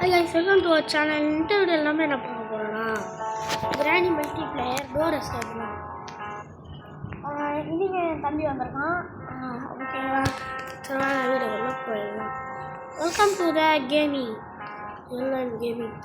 Welcome to our channel. இந்த video எல்லாமே என்ன பார்க்க போகிறோன்னா கிராணி மல்டிப்ளேயர் டோர் எஸ்கேப் தான். இன்றைக்கி என் தம்பி வந்திருக்கான். ஓகேவா, சரி வீடியோக்குள்ள போயிடலாம். வெல்கம் டு த கேமிங் எல்லாம் கேமிங்.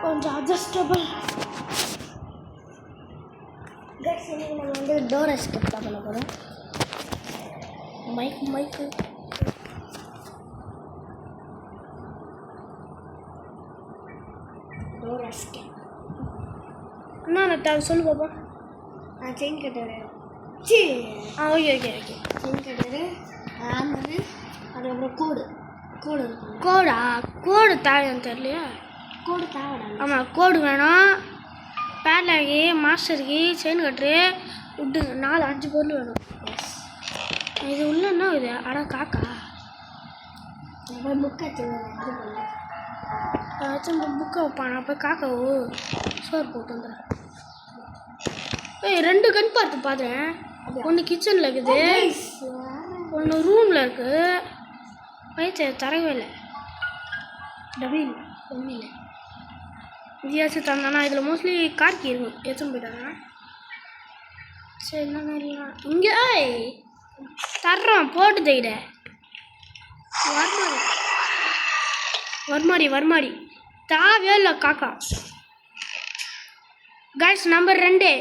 கொஞ்சம் அட்ஜஸ்டபிள் கைஸ். இன்னைக்கு நம்ம வந்து டோர் எஸ்கேப் தான் பண்ண போகிறோம். மைக்கு டோர் எஸ்கேப் என்ன சொல்லு பாப்பா. Chain cutter. Okay chain cutter, hammer, அதுக்கப்புறம் கோடு தேவையான்னு தெரியலையா? கோடு தேவை. ஆமாம், கோடு வேணும். பேட்லாகி, மாஸ்டருக்கு, செயின் கட்ரு, விட்டு 4-5 பொருள் வேணும். இது உள்ள என்ன இது? காக்கா புக்கை வைப்பான். அப்போ காக்காவோ சோறு போட்டு வந்துடுறேன். 2 கன் பார்த்தேன். ஒன்று கிச்சனில் இருக்குது, ஒன்று ரூமில் இருக்குது. வயிற்று தரவே இல்லை. டபிள் ஒன்றும் இல்லை. இதையாச்சும் தந்தானா? இதில் மோஸ்ட்லி கார்கி இருக்கும். ஏச்சும் போயிட்டாங்க. சரி, என்ன இங்கே தர்றோம் போட்டு தைட. வர்மாரி தாவே இல்லை காக்கா. Guys number 2.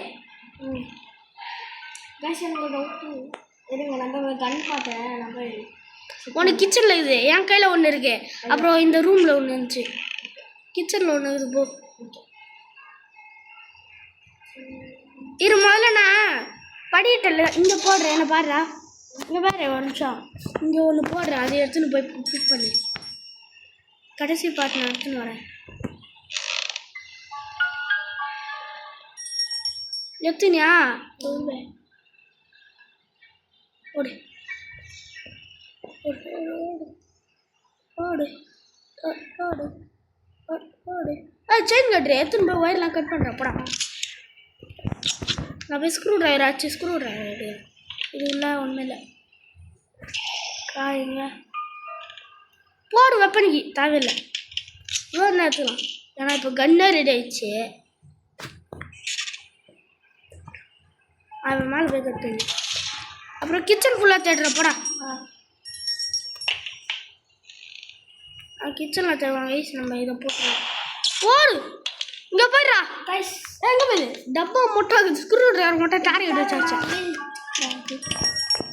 கைஸ் எனக்கு டவுட்டு இருங்க. நம்ம கன் பார்த்தேன். ஒன்று கிச்சனில் இருக்குது, என் கையில் ஒன்று இருக்கு. அப்புறம் இந்த ரூமில் ஒன்று இருந்துச்சு, கிச்சனில் ஒன்று இருக்குது. போ இரு, முதல்ல நான் படிக்கட்டில் இங்கே போடுறேன். என்ன பாடுறா, இங்கே பாரு, ஒரு நிமிஷம். இங்கே ஒன்று போடுறேன், அதை எடுத்துன்னு போய் ஃபிட் பண்ணு. கடைசி பாட்டு நான் எடுத்துன்னு வரேன். எடுத்துனியா? ஓடு செயின் கட்டுற. எத்தனை போய் ஒயர்லாம் கட் பண்ணுறேன். போடா, நான் போய் ஸ்க்ரூ ட்ரைவர் ஆச்சு. ஸ்க்ரூ ட்ரைவர் இது இல்லை, ஒன்றும் இல்லை. காயுங்க போடு. வெப்பனிக்கு தேவையில்லை, இவ்வளோ நேரத்துலாம். ஏன்னா இப்போ கன்னே ரெடி ஆயிடுச்சு. அவன் மேலே போய் கட் பண்ணி அப்புறம் கிச்சன் ஃபுல்லாக தேடுற. போடா, கிச்சனில் தேடுவாங்க. வயசு நம்ம இதை போட்டுருவோம். போடு, இங்கே போய்டா. கைஸ் எங்கே போயிடு? டப்பா மொட்டை ஸ்க்ரூ ட்ரைவர் மொட்டை டார்கெட் வச்சாச்சா?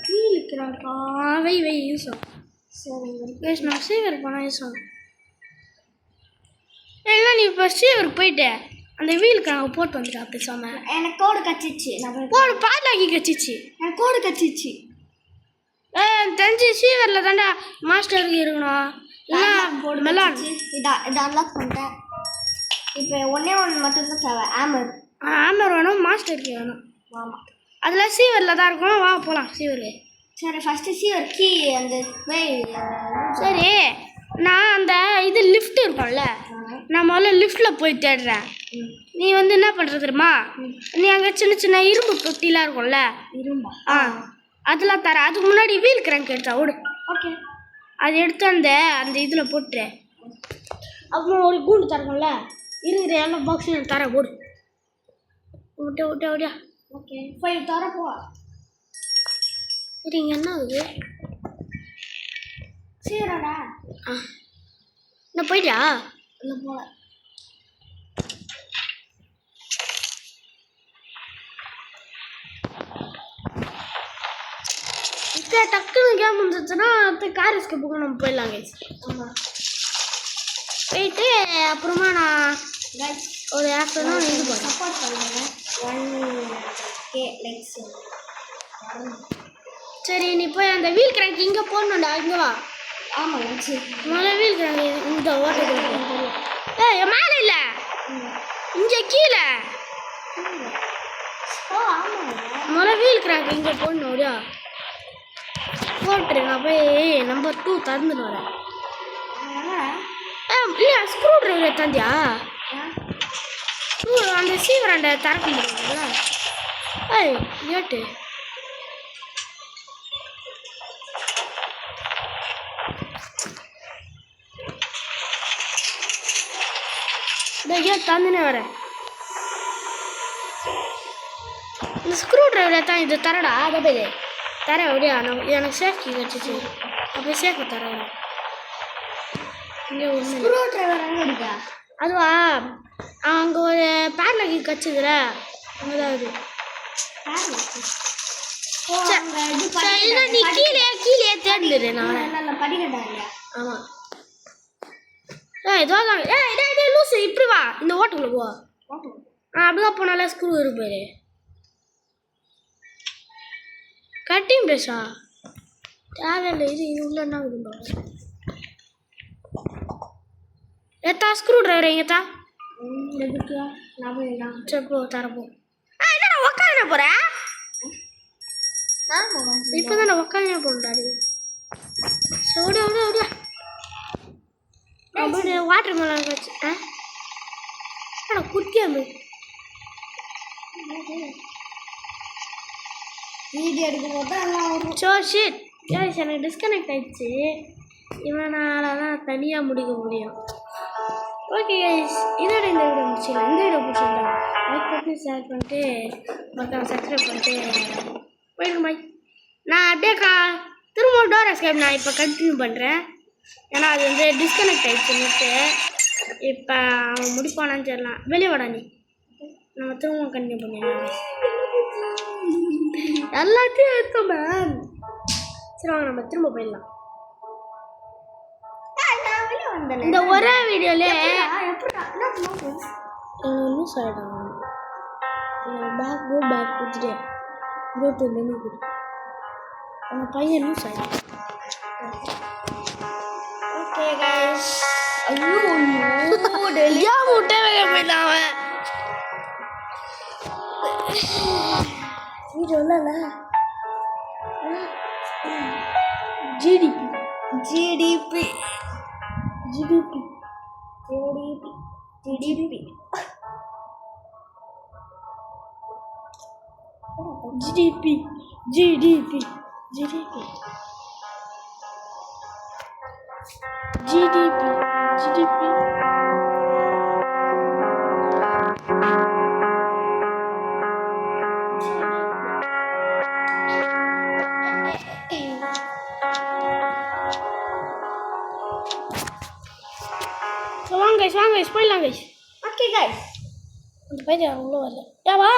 வீலுக்குறாக்கா வை யூஸ் ஆகும். சரி கைஸ், நான் சீவர் போனால் யூஸ் ஆகும். ஏன்னா நீ இப்போ சீவருக்கு போயிட்டு அந்த வீலுக்கு நாங்கள் போட்டு வந்துட்டா. பேசாம எனக்கு கோடு கச்சிச்சு. கோடு பாலாக்கி கச்சிச்சு. எனக்கு கோடு கச்சிச்சு. தெரிஞ்சு சீவரில் தாண்டா மாஸ்டருக்கு இருக்கணும். இல்லை இதை அன்லாக் பண்ணிட்டேன். இப்போ ஒன்றே மட்டும்தான் தேவை. ஆமர் வேணும், மாஸ்டருக்கு வேணும். ஆமாம், அதில் சீவரில் தான் இருக்கும். வா போகலாம் சீவருக்கு. சரி, ஃபஸ்ட்டு சீவர் கீ அந்த சரி. நான் அந்த இது லிஃப்ட் இருக்கும்ல, நான் முதல்ல லிஃப்ட்டில் போய் தேடுறேன். நீ வந்து என்ன பண்ணுறது தெரியுமா? நீ அங்கே சின்ன இரும்பு தொட்டிலாம் இருக்கும்ல, இரும்பா அதெல்லாம் தர. அதுக்கு முன்னாடி வீல் கிராங்க் எடுத்தா ஓடு. ஓகே, அது எடுத்து அந்த இதில் போட்டுரு. அப்புறம் ஒரு கூண்டு தரக்கும்ல, இருக்கிற எல்லா பாக்ஸையும் தர. ஓடு ஓட்டியா. ஓகே, போய் தரப்போ. சரிங்க, என்ன ஆகுது? சரிடா. என்ன போயிட்டியா? இல்லை போல. இப்போ டக்குன்னு கேம் வந்துச்சுன்னா கார் எஸ்கேப்புக்கு நம்ம போயிடலாம் கைஸ். ஆமாம், போயிட்டு அப்புறமா நான் ஒரு ஆஃப்டர்நூன் இது போகிறேன். சப்போர்ட் பண்ணுறேன் 1K லைக்ஸ். சரி, நீ போய் அந்த வீல் கிராங்க் இங்கே போடணும்டா. இங்கே வா. ஆமாம், முதல்ல வீல் கிராங்க் இந்த ஓட்டை மேலே இல்லை, இங்கே கீழே. முதல்ல வீல் வீல் கிராக் இங்கே போடணும் அப்படியா போட்டுரு. நான் போய் நம்பர் 2 திறந்துட்டு வரேன். இல்லையா ஸ்க்ரூ ட்ரைவர் தாந்தியா அந்த சீவராண்ட திறக்க முடியுங்களா? ஏய் ஏட்டு ஏன் தந்துனே வரேன். இந்த ஸ்க்ரூ ட்ரைவர் தான் இது தரடா. அதை போய் தர அப்படியா எனக்கு சேஃப்டி கிடச்சிச்சு. அப்போ சேஃப்டி தரேன். இங்கே ஸ்க்ரூ ட்ரைவர் அங்கே இருக்கா? அதுவா அங்கே ஒரு பேர்லகி கச்சுதுல அங்கே தான் இது. நீ கீழே கீழே தேடிடு. நான் படிக்கட்டாங்க. ஆமாம் ஏதோ தான். இதே லூசு இப்படி வா இந்த ஓட்டுக்குள்ள போ. அப்படிதான் போனாலே ஸ்க்ரூ இருப்பாரு. கட்டிங் ப்ரெஷ்ஷா தேவையில்லை. இது உள்ள என்ன விடும்பா ஏத்தா ஸ்க்ரூ ட்ரைவர் எங்கத்தா எதுக்கு நான் செப்போ தரப்போ. என்னடா உக்காந்து போகிறேன். இப்போ தான் நான் உக்காந்து போகணுடாடி. சோடி அப்படியே அப்படியே அப்படியே வாட்டர் மேலே வச்சு குட்டியாம வீடியோ எடுக்கும்போது தான் எல்லாம் வரும். ஸோ ஷிட் கைஸ் எனக்கு டிஸ்கனெக்ட் ஆகிடுச்சு. இவனால் தான் தனியாக முடிக்க முடியும். ஓகே கைஸ் இதோட இந்த வீடியோ முடிச்சிடலாம். இந்த வீடியோ பிடிச்சிருந்தா லைக் பண்ணி ஷேர் பண்ணிட்டு மொத்தம் சப்ஸ்கிரைப் பண்ணிட்டு போயிடுங்க பாய். நான் அப்படியே திரும்ப டோர் எஸ்கேப் நான் இப்போ கண்டினியூ பண்ணுறேன். ஏன்னா அது வந்து டிஸ்கனெக்ட் ஆகிடுச்சுன்னுட்டு இப்போ அவன் முடிப்பானான்னு தெரியலாம். வெளியே வாடா நீ. நம்ம திரும்ப கண்டினியூ பண்ணிடலாம். எல்லாத்தையும் எடுத்தோம் மேம். சரி வாங்க நம்ம திரும்ப போயிடலாம். இந்த ஒரே வீடியோலே லூஸ் ஆகிடும். பேக் கொடுத்துட்டு ப்ளூடூத் மெனு கொடு. அந்த பையன் லூஸ் ஆகிடும். Okay guys. ஐயோ டெலியா முட்டை வேக போயிடலாம் அவன். வீடியோல GDP GDP GDP GDP GDP GDP GDP GDP GDP GDP வாங்க கைஸ் போயிடலாம் கைஸ். ஓகே கைஸ் அந்த பையன் உள்ள வரல. ஏவா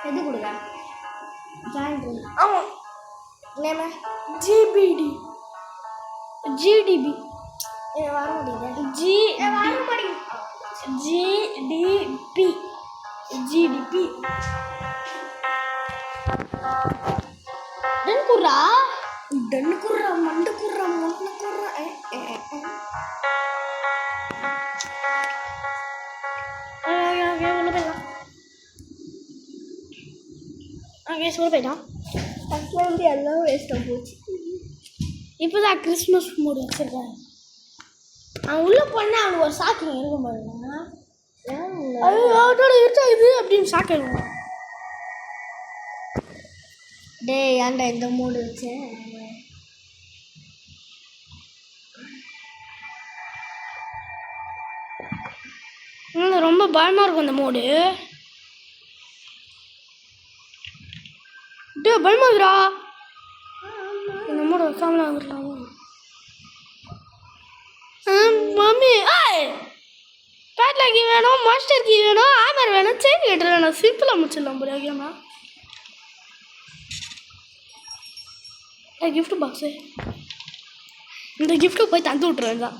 எது கொடுங்க ஜாயின் பண்ணு. ஆமாம் நேம ஜிபிடி ஜிடிபி வர முடியுது. ஜிடிபி ஜிடிபி டன்னு குர்ரா மண்டு குர்ரா மொன்ன குர்ரா சொல்ல போயிட்டான். வந்து எல்லாம் வேஸ்ட்டாக போச்சு. இப்போ தான் கிறிஸ்மஸ் மூடு வச்சுருக்கேன். அவன் உள்ளே போனால் அவனுக்கு ஒரு ஷாக்கிங் இருக்கும் பாருங்க. அவனோட இருக்கா இது அப்படின்னு ஷாக் ஆகிடுவான். டே ஏன்டா இந்த மூடு வச்சேன். ரொம்ப பயமாக இருக்கும் இந்த மூடு. டே பயமாகுறா இந்த மூடு வைக்காமலாம் ஆகுறலாம். மம்மி பேட்லாக் கீ வேணும், மாஸ்டர் கீ வேணும், ஆமர் வேணும், செயின் கேட்டு வேணும். சிம்பிளாக முடிச்சிடலாம் போல ஓகேம்மா. கிஃப்ட் பாக்ஸு இந்த கிஃப்ட்டு போய் தந்து விட்ருவேன் தான்.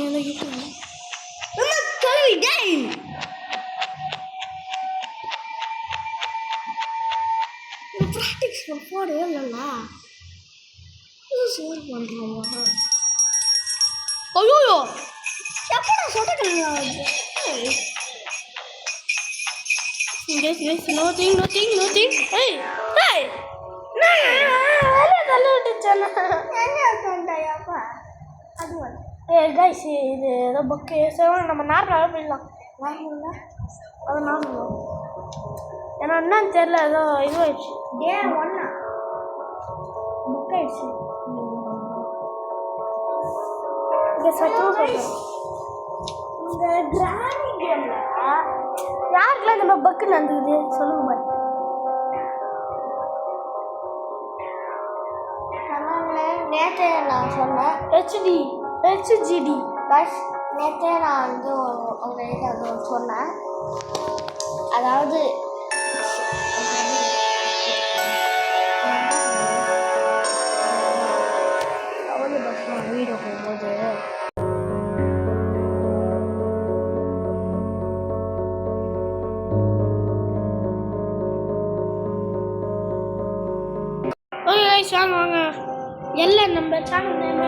எந்த கிஃப்ட் ப்ராக்டிக்ஸ் போடவே இல்லைல்ல. ஷேர் பண்ணுறோமா ஐயோ எப்படா சொட்டக்கலாம் nothing hey guys இது ஏதோ புக்கு சரி நம்ம நார்மலாக போயிடலாம் அது நார்மல் ஏன்னா என்னன்னு தெரியல ஏதோ இதுவாயிடுச்சு ஒன்னா புக் ஆயிடுச்சு இங்கே சத்துவம் இந்த கிராமி கேமில் யாருக்கெல்லாம் இந்த மாதிரி பக்கு நடந்துக்குது சொல்லுங்க பாரு நேற்று நான் சொன்னேன் ஹெச்ஜிடி பஸ் நேற்றே நான் வந்து உங்கள்கிட்ட அது சொன்னேன் அதாவது வீடியோ போகும்போது வாங்க எல்லாம் நம்ம சேனல் நேம்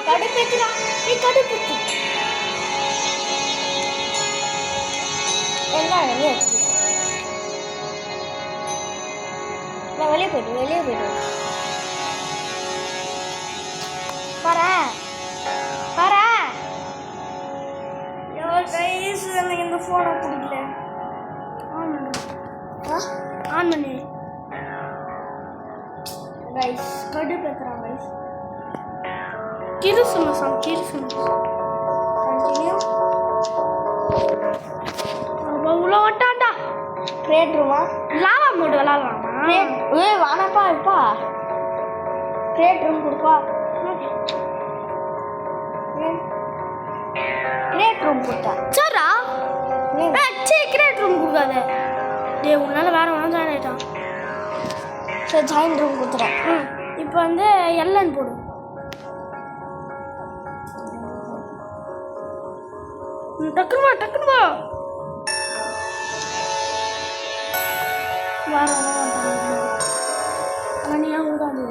கடுப்பேத்துடா நீ கடுப்பேத்து எல்லாம் வெளியே நான் வெளியே போய்ட்டு பாரா கைஸ் எனக்கு இந்த ஃபோனை பிடிக்கல ஆன் பண்ணு கைஸ் கடுப்பேத்துறான் கைஸ் கிருசுமா கண்டினியூ உள்ள வட்டான்டா ட்ரேட் ரூமா லாவா மோட் விளாடலாமா வானப்பா இருப்பா ட்ரேட் ரூம் கொடுப்பா ட்ரேட் ரூம் கொடுத்தா சரிடா ட்ரேட் ரூம் கொடுக்காத டேய் உன்னால வேற வேணா ஜாயின் ஆயிட்டான் சரி ஜாயின் ரூம் கொடுத்துறேன் இப்போ வந்து எல்லன்னு போடு டக்குனு வா மணியா உடாது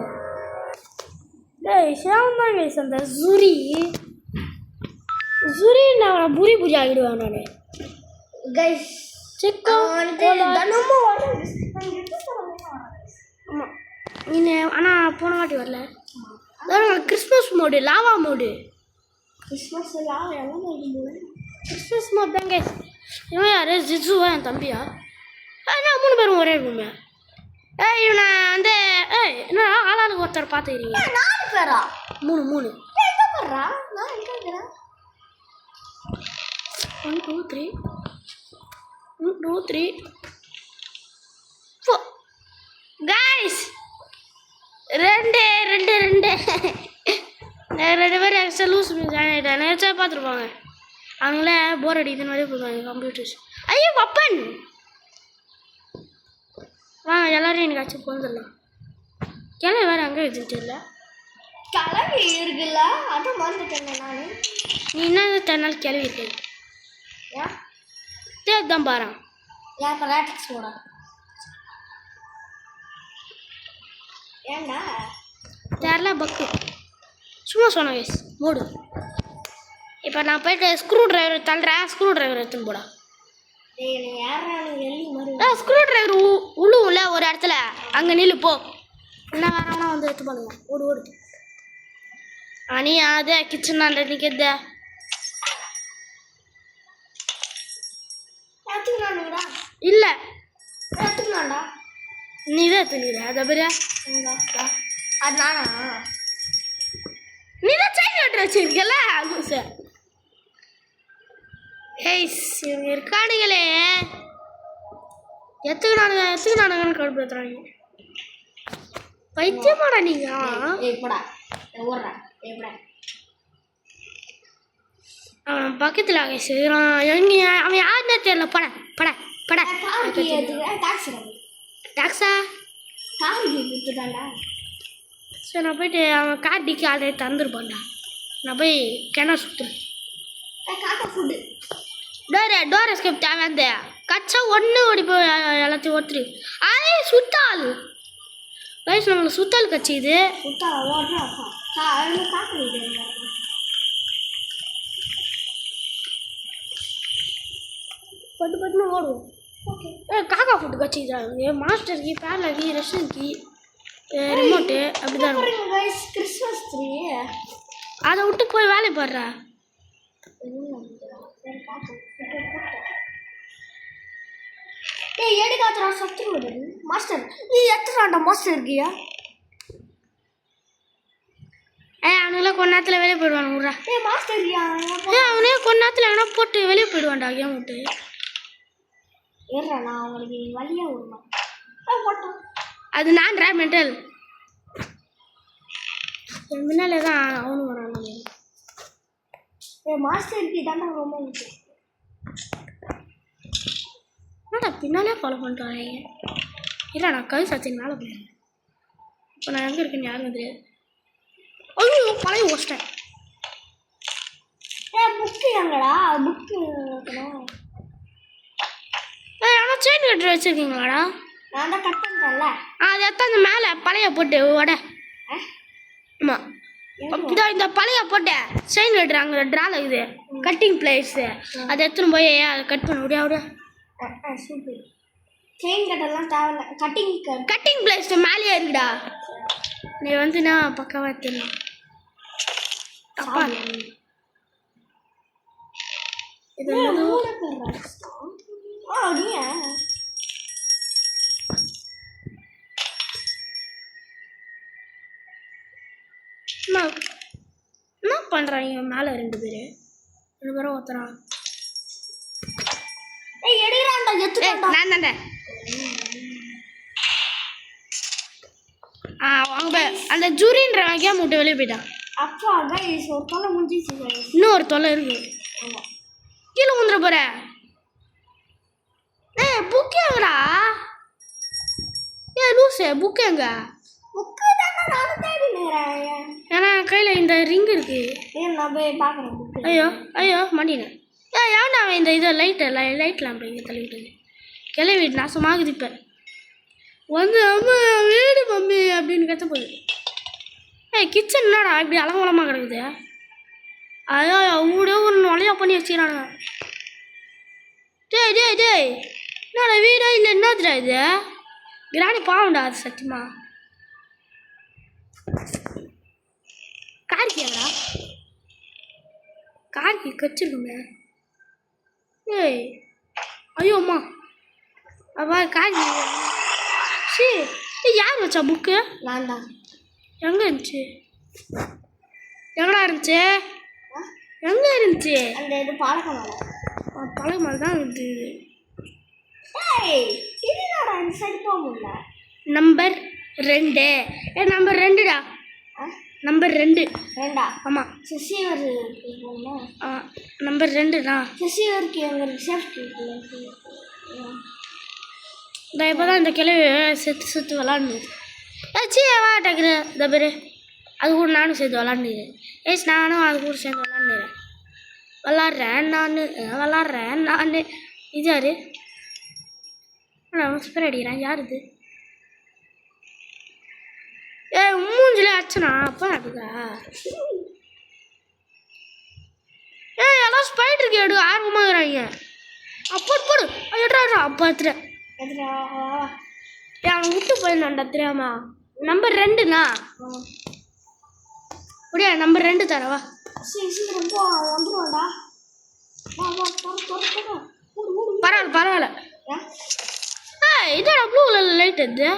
டேய் ஷாம்தான் கைஸ் அந்த ஜுரி நான் புரி ஆகிடுவேன் நான் கைஸ் சிக்கன் தினமும் ஆமாம் நீ ஆனால் போன வாட்டி வரல Christmas mode lava mode Christmas lava எல்லாம் கிறிஸ்மஸ் மோட் தான் கைஸ் இவன் யார் ஜிஜுவா என் தம்பியா நான் 3 பேரும் ஒரே ரூமு இவனை வந்து என்ன ஆளாளுக்கு ஒருத்தர் பார்த்துக்கிறீங்க 4 பேரா 3 நான் எங்கே இருக்கிறேன் 1 2 3 4 கைஸ் 2 பேர் எக்ஸ்ட்ரா லூஸ் ஜாயின் ஆகிட்டாங்க நேச்சா பார்த்துருப்பாங்க அவங்களே போர் அடிக்குதுன்னு வரையும் போடுவாங்க கம்ப்யூட்டர்ஸ் ஐயோ பப்பன் வாங்க எல்லோரும் எனக்கு ஆச்சு போந்துடலாம் கிளம்பி வேறு அங்கே இருக்குன்னு தெரியல கிளம்பி இருக்குல்ல அதை மறந்துட்டேன் நான் நீ என்ன தெரியனாலும் கிளம்பி இருக்கேன் ஏன் தேவைதான் பாரு ஏன் இப்போ லேட்டக்ஸ் போட ஏண்டா தெரியல பக்கு சும்மா சொன்ன வயசு மூடு இப்போ நான் போய்ட்டு ஸ்க்ரூ டிரைவர் தள்ளுறேன் ஸ்க்ரூ டிரைவர் எடுத்துன்னு போடா ஸ்க்ரூ டிரைவர் உழுவும்ல ஒரு இடத்துல அங்கே நில்லு போ என்ன வேணா வந்து எடுத்து பண்ணுங்க ஓடு அனி அதே கிச்சன் ஆண்ட நிற்கிறத இல்லை நீ தான் எடுத்துக்கிற அதை பெரிய அது நானா நீ தான் செயின் ஓட்டு வச்சிருக்கல சார் இவங்க இருக்கானுங்களே எத்துக்கு கடுப்புறாங்க பைத்தியமாடா நீங்க அவன் பக்கத்தில் எங்க அவன் யாருன்னே தெரியல பட டாக்ஸா சரி நான் போயிட்டு அவன் காட்டிக்கு ஆல்ரெடி தந்துருப்பான்டா நான் போய் கிணறு சுற்றுறேன் ஃபுட்டு டோர் எஸ்கேப் தேவையாந்த கச்சா ஒன்று ஓடி போய் எல்லாத்தையும் ஒத்துரு சுத்தாள் வயசு நம்மளுக்கு சுத்தாள் கட்சி இது சுத்தாள் பட்டு பட்டுன்னு ஓடுவோம். காக்கா ஃபுட்டு கட்சிக்கிறாங்க. மாஸ்டர் கீ, பேரலர் கீ, ரெஸ்டன் கீ, ரிமோட்டு அப்படிதான் கிறிஸ்மஸ் ட்ரீ. அதை விட்டு போய் வேலை பாடுறா. ஏடி காத்துறா சத்து மாஸ்டர். நீ எத்தனை மாஸ்டர் இருக்கியா? அவனுங்களாம் கொஞ்ச நேரத்தில் வெளியே போயிடுவான். விட்றா. மாஸ்டர் அவனே கொஞ்ச நேரத்தில் எவனா போட்டு வெளியே போயிடுவான்டா கேம் விட்டு. ஏறா அவனுக்கு வழியா விடுவான். அது நான் மென்டல் முன்னாலே தான் அவனு வரான். மாஸ்டருக்கு தானே ரொம்ப முக்கியம். பின்னாலே ஃபாலோ பண்ணுறாங்க. இல்லை நான் கை சச்சின் மேலே போயிடுறேன். இப்போ நான் எங்கே இருக்கேன்னு யாருன்னு தெரியாது. ஐயோ பழைய ஓஸ்டேன். புக்கு எங்கடா? புக்கு ஆனால் செயின் கட்டு வச்சுருக்கீங்களாடா? நான் தான் கட் பண்ணுறேன்ல. அது எத்தான் அந்த மேலே பழைய போட்டு உட. ஆமாம் இந்த பழைய போட்டு செயின் கட்டுறாங்க. ட்ரால் ஆகுது கட்டிங் பிளேஸு. அதை எடுத்துன்னு போய் அதை கட் பண்ண விடியா விட. சூப்பர். செயின் கட்டெல்லாம் தேவையில்ல. கட்டிங் பிளேஸ் மேலேயே இருக்குடா. நீ வந்து நான் பக்காவாக தெரியும். அப்பா இது என்ன பண்ணுறாங்க மேலே? ரெண்டு பேரும் ஒருத்தரான். நான் தானே அந்த ஜூரின்ற கேம் விட்டு வெளியே போயிட்டான். அப்பா ஒரு தொலை முடிஞ்சிச்சு. இன்னும் ஒரு தொலை இருக்கு. கீழே வந்துட போற. புக்கு எங்கடா? லூசு புக்கு எங்க? புக்கு ஏன்னா கையில் இந்த ரிங் இருக்கு. நான் போய் பார்க்குறேன். ஐயோ மாட்டினேன். எவன்டா அவன் இந்த இதை லைட் லேம்ப் இங்கே தள்ளிவிட்டு கிளவி நாசமாகுது. இப்போ வந்து அம்மா வீடு மம்மி அப்படின்னு கற்ற போகுது. கிச்சன் என்னடா இப்படி அலங்கோலமாக கிடக்குது? ஐயோ அவ்வளோ ஒரு நுழையா பண்ணி வச்சுக்கிறானுங்க. டேய் என்னடா வீடா இல்லை என்னதுடா இது? கிராணி பாவண்டா அது சத்தியமா. கார்கியாடா? கார்கி கச்சிருக்குமே. ஐயோ அம்மா அப்பா கார்கி. யார் வச்சா புக்கு? நான் தான். எங்கே இருந்துச்சு? எங்கடா இருந்துச்சு? எங்கே இருந்துச்சு? அந்த இது பழக்க மலை தான் இருந்துச்சு. நம்பர் 2. நம்பர் 2டா. நம்பர் 2. ஆமாம் சசிவர். நம்பர் 2டா. சசிவருக்கு எங்களுக்கு சேஃப்டி. இந்த இப்போ தான் இந்த கிளவி சுற்று விளாண்டுது. வா டக்குரு இந்த பேர் அது கூட நானும் சேர்ந்து விளாண்டுறேன். நானும் அது கூட சேர்ந்து விளாட்றேன் நான். இது யாரு? ஸ்ப்ரே அடிக்கிறேன். யார் இது? மூஞ்சில அச்சனா அப்பா இருக்குதா? எல்லாம் ஸ்பைடர் கேடு ஆர்வமாக இருக்கிறாங்க. போடு எட்ரா அப்பா எடுத்துறேன். அவன் விட்டு போயிருந்தான்டா தெரியாமா. நம்பர் 2ண்ணா அப்படியா? நம்பர் 2 தரவா? பரவாயில்ல. இதோட ப்ளூ கலர் லைட் எது?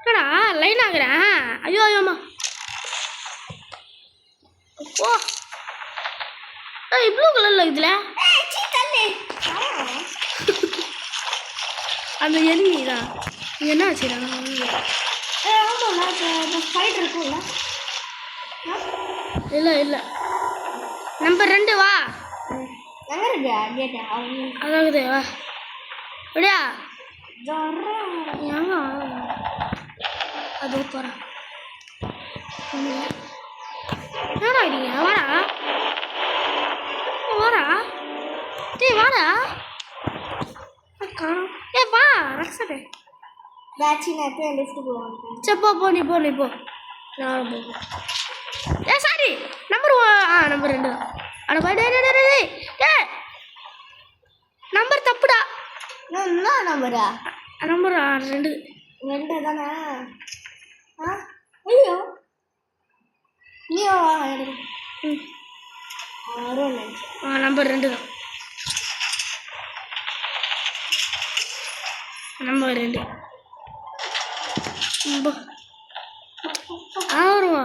என்னடா லைன் ஆகுறேன். ஐயோம்மா ஓ ப்ளூ கலரில் இருக்குதுல அந்த எனிமி தான். இங்கே என்ன வச்சுக்கிறாங்க? இல்லை நம்பர் 2 வா. அதாவது வா அப்படியா? அது போகிறேன். என்னடா ஆயிடுங்க? வாடா டேய் வாடா. வா ரக்ஷடே சரி போ நீ போ நானும் போ. யாரு நம்பர் நம்பர் 2 தான். அட பா டேய் நம்பர் தப்புடா. என்ன நம்பரா? நம்பர் 2 தானே. ஐயோ நீயோ நம்பர் 2 தான். நம்பர் 2 வருவா.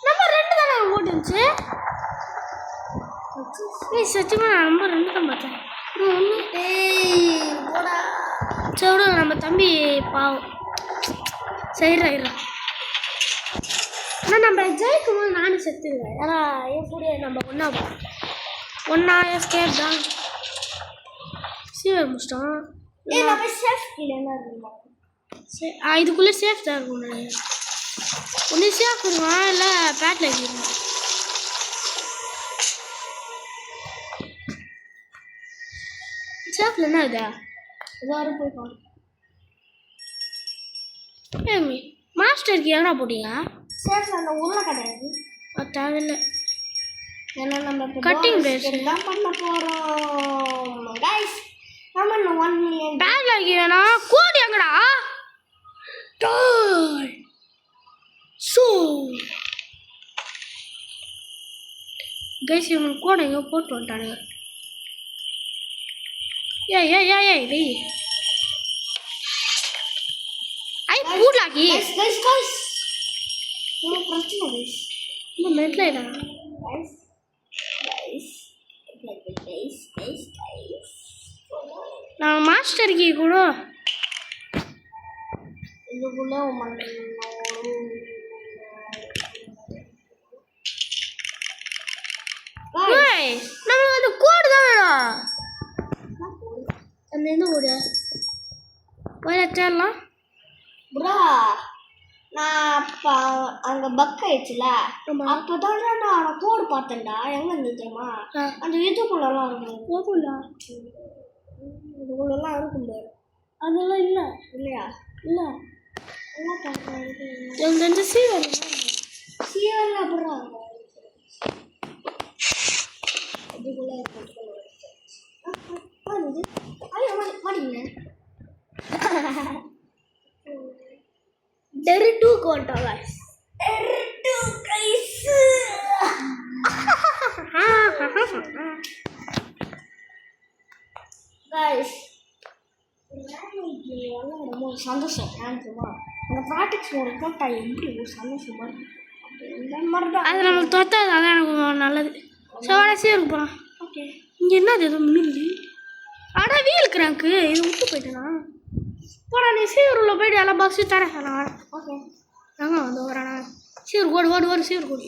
நம்பர் 2 தானே போட்டுருந்துச்சு. சத்தியமா நான் நம்பர் 2 தான் பார்த்தேன். சரி நம்ம தம்பி பாவம் சரிடாயிடும். ஆனால் நம்ம ஜெயிக்கும் போது நானும் செத்துருவேன். ஏன்னா என் கூட நம்ம ஒன்றா எஸ்கேப் தான். சீவர் முடிச்சிட்டோம். இதுக்குள்ளே சேஃப் தான் இருக்கும். ஒன்று சேஃப் இருக்கும் இல்லை பேட்டில் இருக்கும். சேஃப்ல என்ன இதா எல்லாரும் போய் மாஸ்டருக்கு எங்கடா போட்டீங்க? சேஃப்ல அந்த உருளை கிடையாது. அது தேவையில்லை. ஏன்னா நம்ம கட்டிங் பேஸ் தான் பண்ண போகிறோம் கைஸ். நம்ம 1 மில்லியன் பேக் ஆகி வேணா கோடி எங்கடா ஸோ கைஸ் இவங்க கோடை எங்கேயோ போட்டு வந்துட்டானுங்க. ஏய் வெய் ஐ பூலாகி கைஸ் ஒரு பிரச்சனை கைஸ். இந்த மெட்ல இல்ல கைஸ் நான் மாஸ்டர் கீ கூட இதுக்குள்ள நம்ம வந்து கோடு தான் வேணும். அந்த எந்த கோடு தேடலாம் ப்ரா. நான் அப்போ அங்கே பக் ஆயிடுச்சுல, அப்போ தான் நான் கோடு பார்த்தேன்டா. எங்கே இருந்து தெரியுமா? அந்த இதுக்குள்ளெல்லாம் இருக்கும். இதுக்குள்ளெல்லாம் இருக்கும் பாரு. அதெல்லாம் இல்லை இல்லையா? இல்லை என்ன பார்க்குறேன் எனக்கு தெரிஞ்ச சீவரில் அப்புறம் இதுக்குள்ளே மாட்டீங்க. டெரிட்டு கோட்டா ரொம்ப சந்தோஷம். ஏன்னுமா அந்த ப்ராக்டிக்ஸ் ஒரு போட்டா எப்படி ஒரு சந்தோஷமா இருக்கும். அது நம்மளுக்கு தொத்தாது. அதான் எனக்கு நல்லது. சவாடாசியாக இருக்கு போகலாம். ஓகே இங்கே என்னது எதுவும் மின்னுது. அடா வீல் கிராக்கு இது விட்டு போயிட்டேனா போடா. நீ சீவரில் போய்ட்டு எல்லாம் பாக்ஸு தரேன் நான். ஓகே வந்து வரேண்ணா. சீவர் ஓடு சீவர் கோடு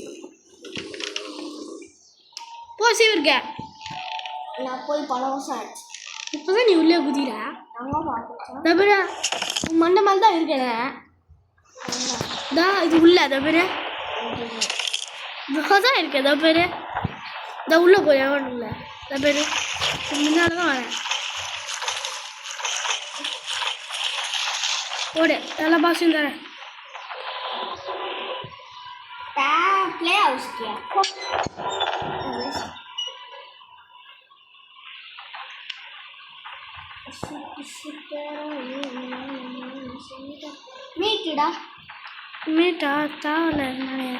போ சீவருக்க. நான் போய் பல வருஷம் ஆச்சு. இப்போ தான் நீ உள்ளே குதிரா தவிர மண்டை மேலே தான் இருக்கேன். தான் இது உள்ள தவிர தான் இருக்கு. அதை பேர் இந்த உள்ளே போய் எவன் இல்லை. அதை பேர் முன்னால் தான் வரேன். ஓடு எல்லா பாக்ஸும் தரேன். प्ले हाउस किया மீட்டா மீட்டா தாவல நானே.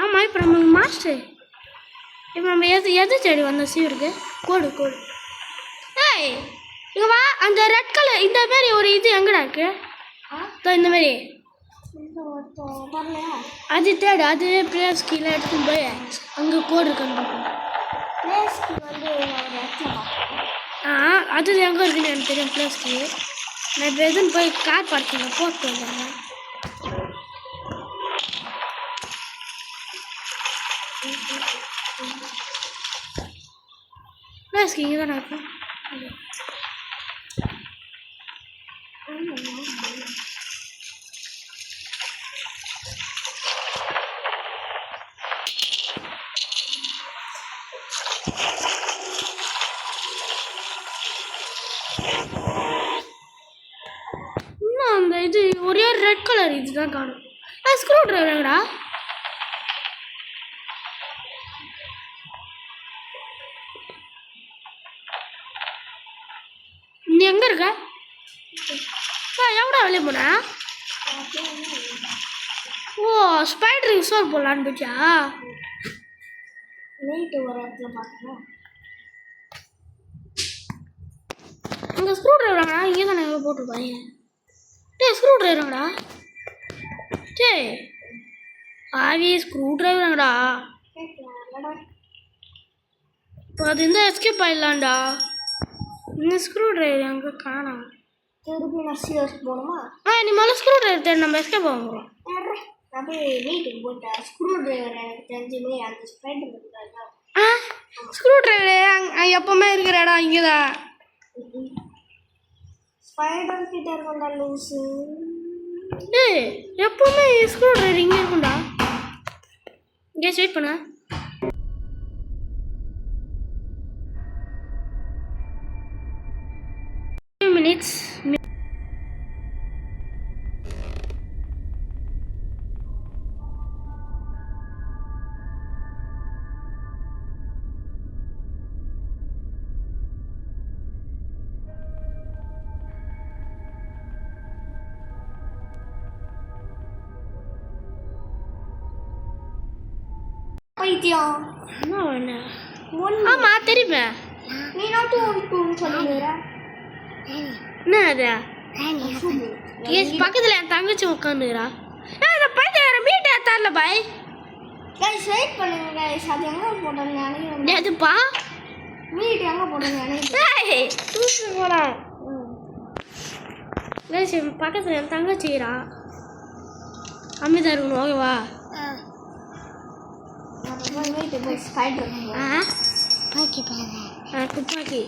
ஆமாம் இப்போ நம்ம மாஸ்டர் இப்போ நம்ம எது செடி வந்தோம் சீவருக்கு கோடு ஏய் இங்கே வா. அந்த ரெட் கலர் இந்த மாதிரி ஒரு இது எங்கடா இருக்கு? இந்த மாதிரி அது தேடு. அது பிளேஸ் கீழே எடுத்துன்னு போய் அங்கே கோடு இருக்கான்னு அது எங்கே இருக்குன்னு எனக்கு தெரியும். பிளேஸ்க்கு நான் இப்போ எதுன்னு போய் கார் பார்க்கிங்க போட்டு வந்தேன். பிளேஸ்க்கு இங்கே தான் இருக்கும். இது ஒரே ஒரு ரெட் கலர் இதுதான் காணும். ஸ்க்ரூ டிரைவரா? நீ எங்க இருக்க? எவ்வளோ வெளியே போன? ஓ ஸ்பைடருக்கு சோறு போடலான்னு போச்சா? நைட்டு ஒரு இடத்துல பார்த்தோம். அங்கே ஸ்க்ரூ டிரைவராங்கடா. இங்கே தானே எங்கே போட்டிருப்பாங்க. ஸ்க்ரூ டிரைவராங்கடா. ஆவி ஸ்க்ரூ டிரைவராங்கடா. இப்போ அது இருந்தால் எஸ்கேப் ஆயிடலாம்டா. இன்னும் ஸ்க்ரூ டிரைவர் அங்கே காணாம். திருப்பி நான் சியர்ஸ் போகணுமா? நீ முதல்ல ஸ்க்ரூ டிரைவர் தேடி நம்ம எஸ்கேப் ஆக போகிறோம். அப்படியே வீட்டுக்கு போட்டேன். ஸ்க்ரூ டிரைவர் எனக்கு தெரிஞ்சுமே அந்த ஸ்பைடர் ஸ்க்ரூ டிரைவர் எப்பவுமே இருக்கிற இடம் இங்கே தான். ஸ்பைடர் கிட்ட இருக்கா லூஸு. எப்பவுமே ஸ்க்ரூ டிரைவர் இங்கே இருக்கும்டா. இங்கே வெயிட் பண்ண. minutes. பைத்தியம் ஆமா தெரியுமே. நீ நாட்டு ஒன்று சொல்லுற என்ன அது? பக்கத்துல என் தங்கச்சி உட்காந்துக்கிறா. பைத்தியம் மீட்டே தரல பாய். கைஸ் வெயிட் பண்ணுங்க கைஸ். அது எங்க போட்டேன்னு நினைக்கிறேன். எதுப்பா மீட் எங்க போட்டேன்னு நினைக்கிறேன். போறேன் பக்கத்துல என் தங்கச்சிக்கிறா. அம்மிதான் இருக்கணும். ஓகேவா? துப்பாக்கி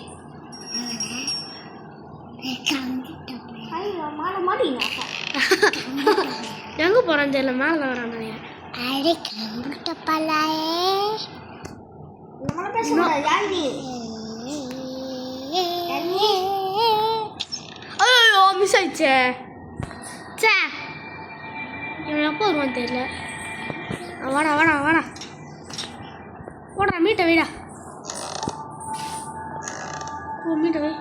எங்க போறான்னு தெரியல. மேல வரான். ஐயோ மிஸ் ஆயிடுச்சே. இவன் எப்போ வருவான்னு தெரியல. வாடா வாடா வாடா போடா. மீட்டை வைடா. ஓ மீட்டை வை.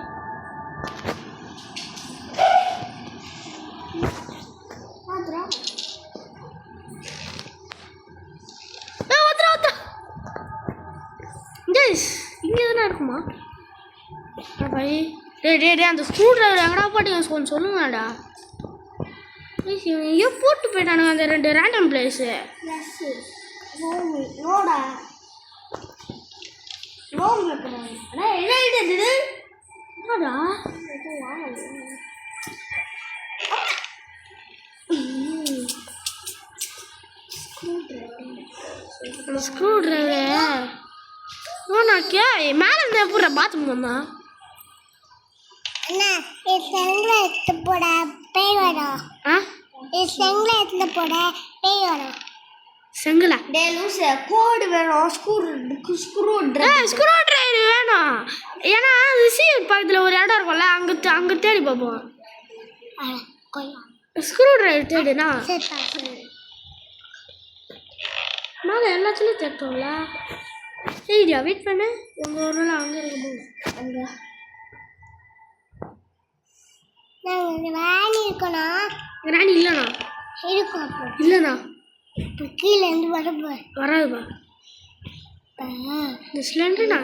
இங்கே தானே இருக்குமா பாய்? அந்த ஸ்க்ரூ டிரைவர் எங்கடா போட்டு கொஞ்சம் சொல்லுங்கடா. எங்கேயோ போட்டு போயிட்டானுங்க அந்த 2 ரேண்டம் பிளேஸு. ஸ்க்ரூ டிரைவர் ஓனாக்கே மேலே இருந்து எப்படி பாத்ரூம் வந்தா? எடுத்து போட பேய் வரும். செங்கலை எடுத்து போட பேய் வரும். செங்கலா? டே லூசு கோடு வேணும். ஸ்க்ரூ டிரைவர் வேணும். ஏன்னா சீட் பக்கத்தில் ஒரு இடம் இருக்கும்ல, அங்கே தேடி பார்ப்போம். ஸ்க்ரூ டிரைவர் தேடுனா மேலே எல்லாத்துலேயும் தேட்டோம்ல. சரிடியா வெயிட் பண்ணு. உங்கள் ஒரு நாள் அங்கே இருக்கும். அங்கே ராணி இருக்கணும். ராணி இல்லைண்ணா இருக்கும். இல்லைண்ணா இப்போ கீழே இருந்து வராதுப்பா. இந்த சிலிண்டர்ண்ணா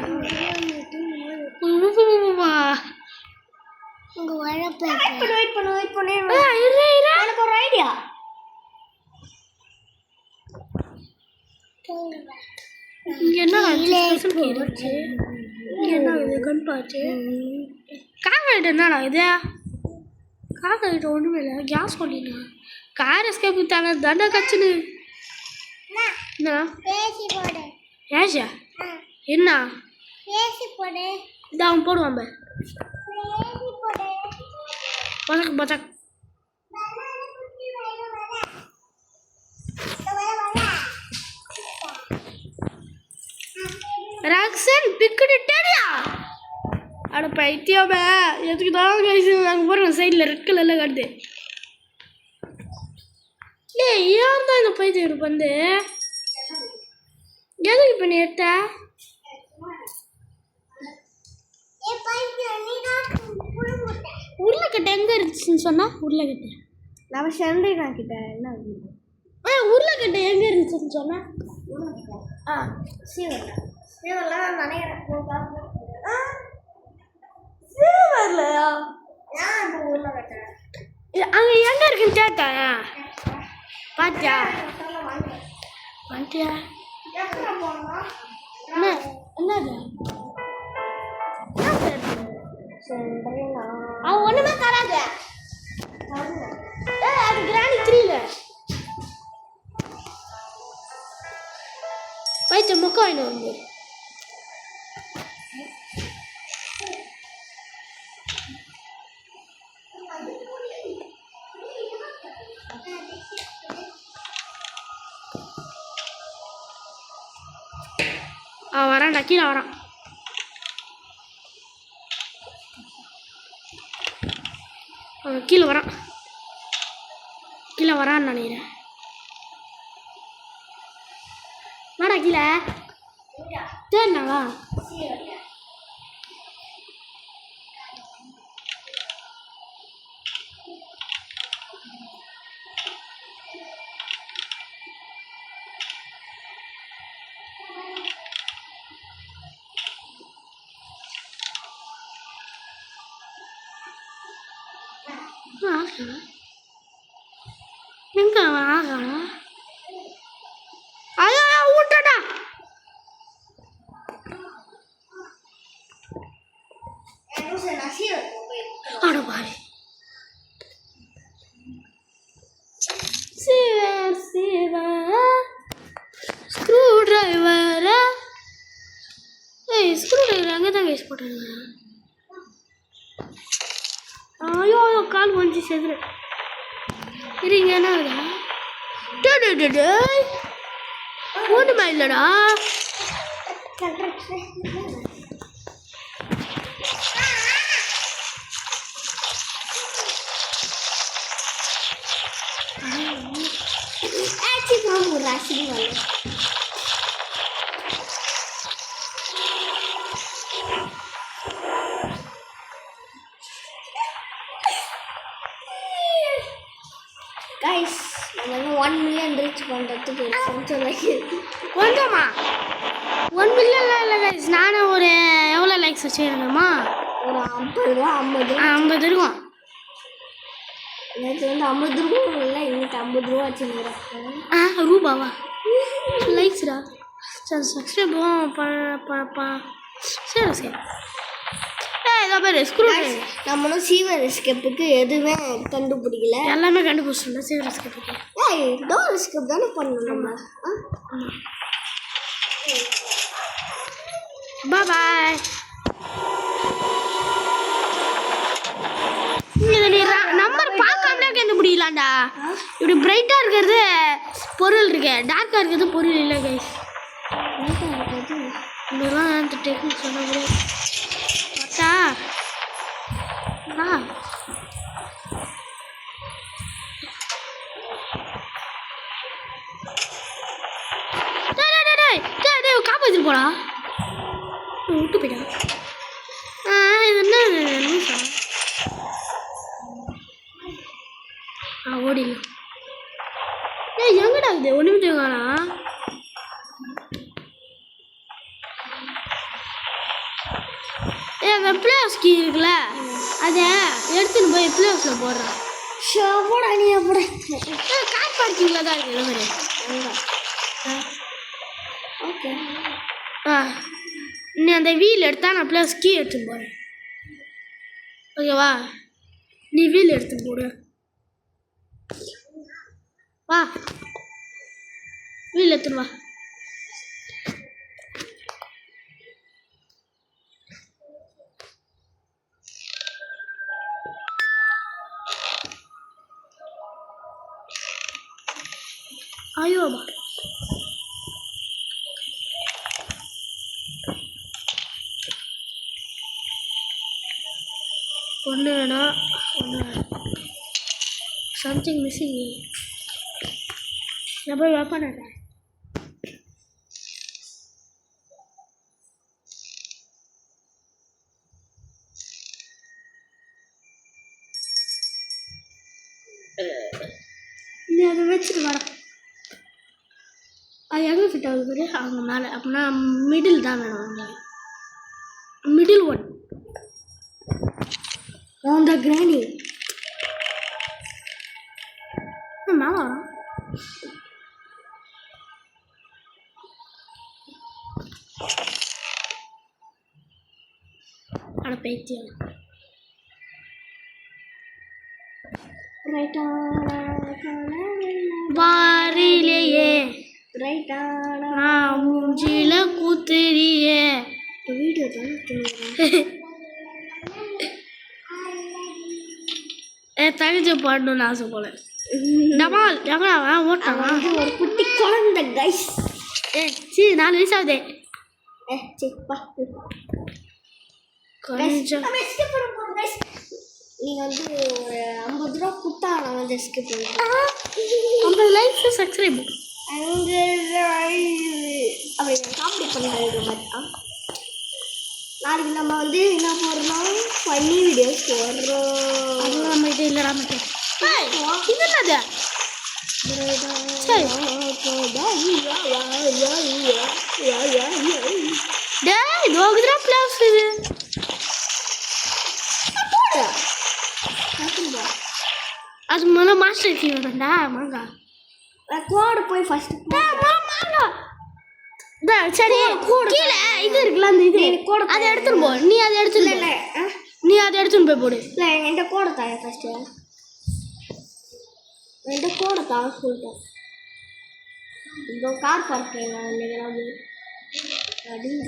உங்கள் வரப்போ வெயிட் பண்ணு. எனக்கு ஒரு ஐடியா. இங்கே என்ன இருக்கு? இங்கே என்ன இது? கன் பாச்சு. காக்காயிட்ட என்னடா இது? காக்காயிட்ட ஒன்றுமே இல்லை. கேஸ் பண்ணினா கார் எஸ்கேப் வித்தாங்க. தண்டை கச்சுன்னு என்ன ஏஷா என்ன இதான் அவன் போடுவான். பச்சக் பச்சக் ராக்சன் பிக்கிட்டுட்டேடியா. அட பைத்தியமே எதுக்கு தான் கைஸ். நாங்கள் போகிறோம் சைடில் ரெட் கலரில் காட்டுது. டேய் யார் தான் இந்த பைத்தியம் எனக்கு வந்து எதுக்கு இப்போ நீ எடுத்த உருளைக்கட்டை எங்கே இருந்துச்சுன்னு சொன்னா உருளைக்கட்டை நம்ம சண்டைனா கிட்ட என்ன உருளைக்கட்டை எங்கே இருந்துச்சுன்னு சொன்னா சீவர்லாம் நினைக்கிறேன் சீவர்லையா உருளைக்கட்டை அங்கே எங்கே இருக்குன்னு கேட்டேன் பாத்தியா வந்துட்டியா என்னது அவன் ஒண்ணுமே தராது அது கிராணி 3ல பைத்தியம் மொக்க வாங்கிட்டு வந்து அவன் வரான்டா கீழே வரான் அவன் கீழே வரான்னு நினைக்கிறேன் வாடா கீழே தேடினாவா எங்க ஆகா ஐயோ விட்டடா அட பாரு ஸ்க்ரூ டிரைவர் ஸ்க்ரூ டிரைவர் அங்கே தான் வேஸ்ட் போட்டாங்க ஐயோ கால் வந்துச்சு செதுரு இருங்க என்ன ஒன்றுமே இல்லைடா கைஸ் நம்ம 1 மில்லியன் ரீச் பண்ணுறதுக்கு கொஞ்சமா 1 மில்லியன் இல்லை கைஸ் நானும் ஒரு எவ்வளோ லைக்ஸ் வச்சுருந்தோமா ஒரு 50 ரூபா 50 இருக்கும் நேற்று வந்து 50 ரூபா இல்லை இன்னைக்கு 50 ரூபா வச்சுருக்கிறேன் ரூபாவா லைக்ஸ்டா சரி சப்ஸ்கிரைப் சரி சரி இதோ பேர் ஸ்க்ரூ நம்மளும் சீவர் எஸ்கேப்புக்கு எதுவுமே கண்டுபிடிக்கல எல்லாமே கண்டுபிடிச்சிடல சீவர் எஸ்கேப்புக்கு டோர் எஸ்கேப் தானே பண்ணணும் நம்ம பாய் நம்பர் பார்க்காமலே கண்டுபிடிக்கலாம்டா இப்படி பிரைட்டாக இருக்கிறது பொருள் இருக்கு டார்க்காக இருக்கிறது பொருள் இல்லை கைஸ் இப்படிலாம் அந்த டெக்னிக் சொல்ல முடியாது காப்பாற்றி போடா விட்டு போயிட்டான் இது என்ன நியூஸா ஓடிடலாம் எங்கடா இது ஒன்றுமே தெரியுங்களா அந்த பிளேஸ் கீ இருக்குல்ல அதை எடுத்துன்னு போய் பிளேஸில் போடுறான் போடா நீ போட கார் பார்க்கிங்கில் தான் இருக்குது மாதிரி ஓகே நீ அந்த வீல் எடுத்தா நான் பிளேஸ் கீ எடுத்துன்னு போகிறேன் ஓகேவா நீ வீல் எடுத்துன்னு போடு வா வீல் எடுத்துன்னு வா ஐயோமா ஒன்று வேணாம் ஒன்று சம்திங் மிஸ்ஸிங் நான் போய் வைப்பேன். நீ அதை வச்சுட்டு வர. அது எங்கே ஃபிட் ஆகுது பேர் அவங்க மேலே. அப்படின்னா மிடில் தான் வேணும். அவங்க மிடில் ஒன் ஆன் த கிராணி மேலே வரும். அட பைத்தியம். வாரிலேயே நான் மூஞ்சில கூத்துறியே. வீடியோ தகுதி பாடணும்னு ஆசை போல. டமால் எங்கடா ஓட்டாங்க ஒரு குட்டி குழந்தை கைஸ். சரி 4 வயசு ஆகுதே. கொஞ்சம் நீங்கள் வந்து ஒரு 50 ரூபா கொடுத்தா நான் வந்து ஸ்கிப் பண்ணுவேன். 50 லைக்ஸ் சப்ஸ்கிரைப் அப்படி காமெடி பண்ணுறது மாதிரி தான். நாளைக்கு நம்ம வந்து என்ன போடுறோம், ஃபன்னி வீடியோஸ் போடுறோம். அதுவும் நம்ம இது இல்லைடா மட்டும். இது என்னது? சரி டேய் தோகுதுடா ப்ளவுஸ் இது. அது மேலே மாஸ்டர் கீ வேணும்டா. மாங்கா கோடு போய் ஃபஸ்ட்டு மாங்கா. சரி கீழே இது இருக்குல்ல அந்த இது கோடு அதை எடுத்துன்னு போ. நீ அதை எடுத்துன்னு இல்லை நீ அதை எடுத்துன்னு போய் போடு. இல்லை என்கிட்ட கோடை தாங்க ஃபஸ்ட்டு. என்கிட்ட கோடை தாங்க சொல்லிட்டேன். இந்த கார் பார்க்கேன் நான் இன்னைக்கு அப்படிங்க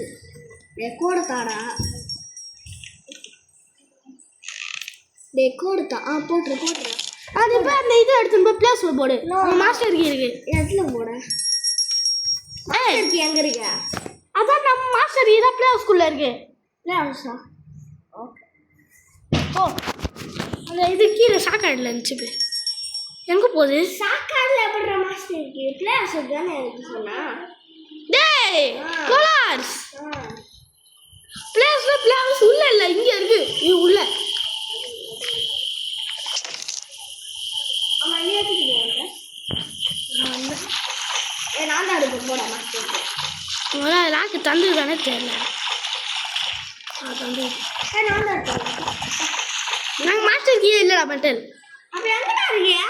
என் கோடை தாடா. டே கோடு தான் போட்டுரு. அது இப்போ அந்த இது எடுத்துன்னு போய் ப்ளஸ் போடு. மாஸ்டர் கீ இருக்கு. இடத்துல போட மாஸ்டர் எங்கே இருக்கு? அதான் நம்ம மாஸ்டர் கீ தான் ப்ளே ஸ்கூலில் இருக்கு. Play okay. ஓ அந்த இது கீழே சாக்காடில் இருந்துச்சு. எங்கே போகுது? சாக்காடில் எப்படி மாஸ்டர் கீ ப்ளே ஹவுஸ் தானே இருக்கு சொன்னா. டேய் கோலார்ஸ் ப்ளே ஹவுஸ் உள்ள இல்லை, இங்கே இருக்கு. இது உள்ள நான் தான் எடுப்பேன் போட மாஸ்டர். லாக்கு தந்து தானே தெரியல. தந்து நான் தான் எடுப்பேன். நாங்கள் மாஸ்டர் கீழே இல்லைடா மெட்டல். அப்போ எங்கடா இருக்கியா?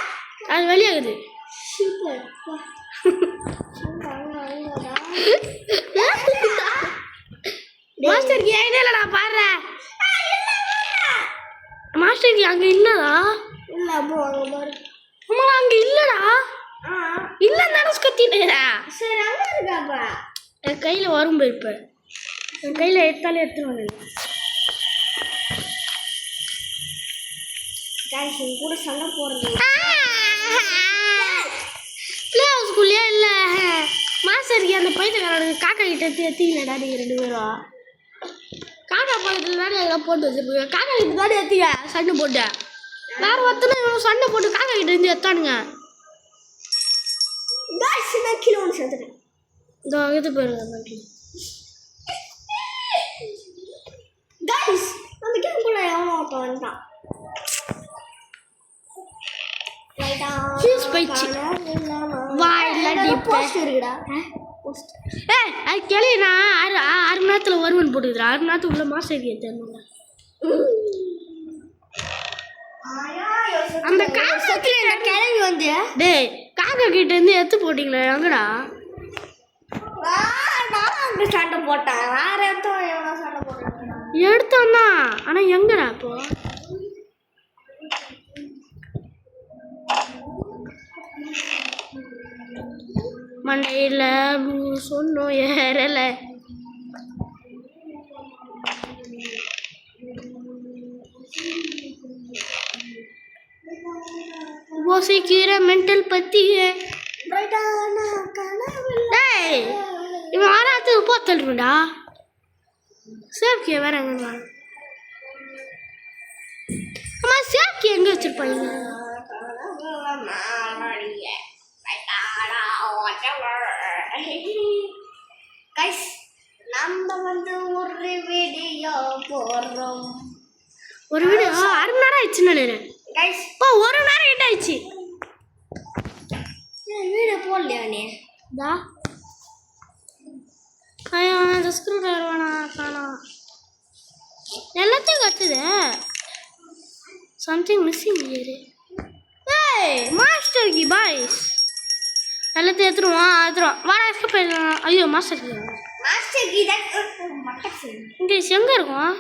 அது வெளியாகுது. சூப்பர். மாஸ்டர் கீ ஐடியா இல்லைடா பாரு. மாஸ்டர் கீ அங்கே இல்லைடா. இல்லை போ அங்கே பாரு. அம்மா அங்கே இல்லைடா. இல்லை நடச்சு கத்திட்டேடா. சரி அங்கே இருக்காப்பா. என் கையில் வரும் போய். இப்போ என் கையில் எடுத்தாலே எடுத்துன்னு வந்து கூட சண்டை போடுறது. ப்ளே ஹவுஸ்குள்ளேயே இல்லை. மாஸ்டருக்கு அந்த பைத்தியக்காரனுக்கு காக்கா கிட்ட எத்திக்கலடா நீங்கள் 2 பேரும். காக்கா பக்கத்தில் தானே எல்லாம் போட்டு வச்சுருப்பீங்க. காக்கா கிட்ட தானே எத்திக்க சண்டை போட்டு. வேறு ஒருத்தனை சண்டை போட்டு காக்கா கிட்ட இருந்து எத்தானுங்க. கீழே ஒன்று சேர்த்துட்டேன். இதோ இது போயிருங்க. நம்ம கேம் கூட எவனோ ஒருத்தன் வந்துட்டான். அது கிளி நான் 6 மணி நேரத்தில் வருவேன் போட்டுக்கிறேன். 6 மணி நேரத்துக்குள்ள மாஸ்டர் ஏற்றணும். அந்த காக்கத்தில் இந்த கிளவி வந்து டேய் காக்கா கிட்ட இருந்து எடுத்து போட்டிங்களே எங்கடா? நான் அங்கே சண்டை போட்டேன். வேற எத்தோ எவ்வளோ சண்டை போட்டேன் எடுத்தோன்னா. ஆனால் எங்கடா இப்போ? மண்டையில் சொன்னோம் ஏறலை. யோசிக்கிற மென்டல் பற்றியே இவன் ஆறாத்துக்கு போத்தல்டா. சேஃப்கியை வேற எங்க? அம்மா சேஃப்கி எங்கே வச்சுருப்பாங்க? கைஸ் நம்ம வந்து ஒரு வீடியோ போடுறோம். ஒரு வீடியோ 1/2 மணி நேரம் ஆயிடுச்சுன்னு நினைக்கிறேன் கைஸ் இப்போ 1 மணி நேரம் கிட்ட ஆயிடுச்சு. வீடியோ போடலையா நீ? தா ஐயோ அந்த ஸ்க்ரூ டிரைவர் வேணா காணோம். எல்லாத்தையும் கத்துது. Something missing here. ஏய் மாஸ்டர் கி பாய்ஸ் எல்லாத்தையும் எடுத்துருவோம். வாடா எஸ்கேப் போயிடலாம். ஐயோ மாஸ்டர் கி மாஸ்டர் கீ தான் மட்டக்ஸ். இங்கே எங்கே இருக்கும்?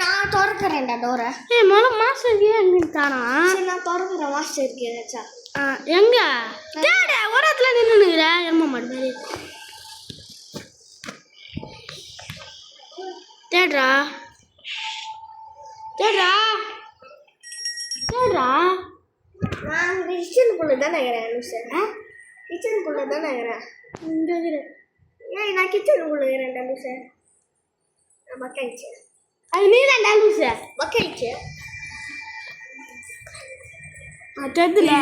நான் திறக்கிறேன்டா டோரை. ஏய் முதல்ல மாஸ்டர் கி எங்கே தானா? சரி நான் திறக்கிறேன் மாஸ்டர் கீ ஏதாச்சா. எங்க தேட ஒரு இடத்துல நின்றுனுங்கிற எரும மாடு மாதிரி. தேடுறா தேடுறா தேடுறா. நான் கிச்சனுக்குள்ளே தானே இருக்கிறேன் லூசு. கிச்சனுக்குள்ளே தானே இருக்கிறேன். இங்கே இருக்கிறேன். ஏய் நான் கிச்சனுக்குள்ளே இருக்கிறேன்டா லூசு. நான் பக்காயிடுச்சு. அது நீ தான் டாலூசு. பக்காயிடுச்சு. தெரியல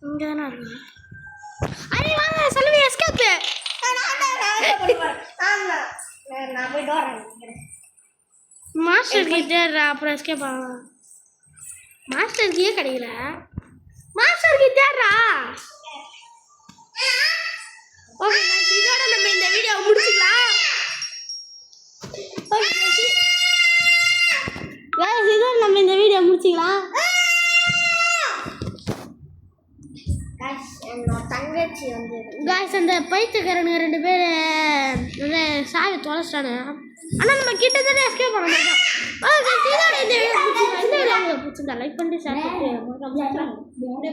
இங்கே தானே இருக்கு. அடி வாங்க செல்வி எஸ்கேப். நான் போய் டோர் மாஸ்டர் கீ தேடுறா அப்புறம் எஸ்கேப் ஆகலாம். மாஸ்டர் கீயே கிடைக்கல. Master key தேடுறா. ஓகே இதோட நம்ம இந்த வீடியோ முடிச்சுக்கலாம். ஓகே இதோட நம்ம இந்த வீடியோ முடிச்சுக்கலாம். என்னோட தங்கச்சி வந்து காய்ஸ் அந்த பைத்தியக்காரனுங்க 2 பேர் வந்து சாவி தொலைச்சிட்டானு. ஆனால் நம்ம கிட்டத்தட்ட எஸ்கேப் பண்ண மாட்டோம். ஓகே இதோட இந்த வீடியோ பிடிச்சிருந்தா லைக் பண்ணிட்டு ஷேர் பண்ணிட்டு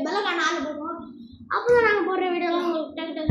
பெல் ஐகான் ஆல் பண்ணுவோம். அப்போ தான் நாங்கள் போடுற வீடியோலாம் உங்களுக்கு டக்கு